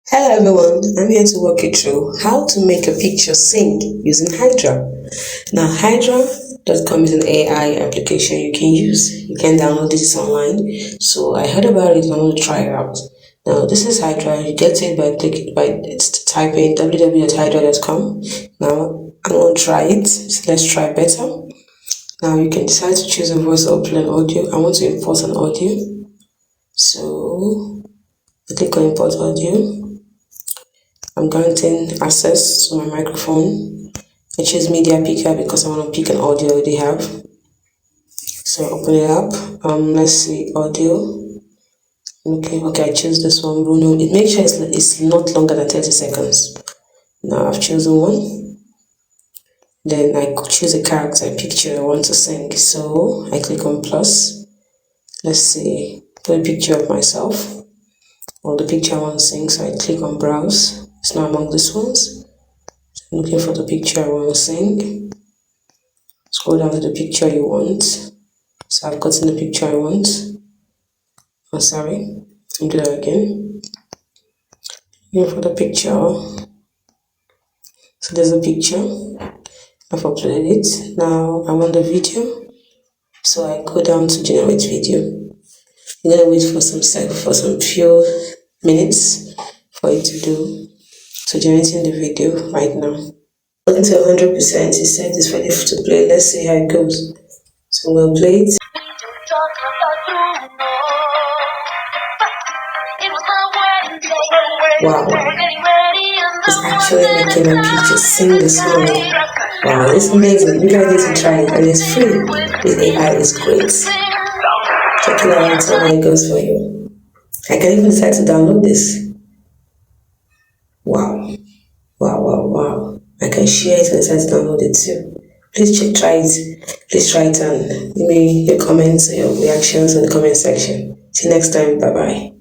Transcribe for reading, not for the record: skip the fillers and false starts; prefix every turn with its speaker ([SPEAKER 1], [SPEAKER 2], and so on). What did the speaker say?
[SPEAKER 1] Hello everyone, I'm here to walk you through how to make a picture sing using Hydra. Now Hydra.com is an AI application you can use. You can download this online. So I heard about it and I want to try it out. Now this is Hydra. You get it by typing www.hydra.com. Now I'm going to try it. So let's try better. Now you can decide to choose a voice or play an audio. I want to import an audio. So I click on import audio. I'm granting access to my microphone. I choose media picker because I want to pick an audio I already have. So open it up. Let's see audio. Okay, I choose this one, Bruno. It makes sure it's not longer than 30 seconds. Now I've chosen one. Then I choose a character, a picture I want to sing. So I click on plus. Let's see, put a picture of myself or the picture I want to sing. So I click on browse. It's not among these ones. Looking for the picture I want to sing. Scroll down to the picture you want. So I've gotten the picture I want. Oh, sorry. I'll do that again. Looking for the picture. So there's a picture. I've uploaded it. Now I want the video. So I go down to generate video. You're gonna wait for some few minutes for it to do. So generating the video right now. Looking to 100%. It said it's ready to play. Let's see how it goes. So we'll play it. Wow, it's actually making a picture sing the song. Wow, it's amazing. You guys need to try it, and it's free. This AI is great. Check it out and tell me how it goes for you. I can even decide to download this. Wow. I can share it and decide to download it too. Please try it. Please try it and leave me your comments and your reactions in the comment section. See you next time. Bye bye.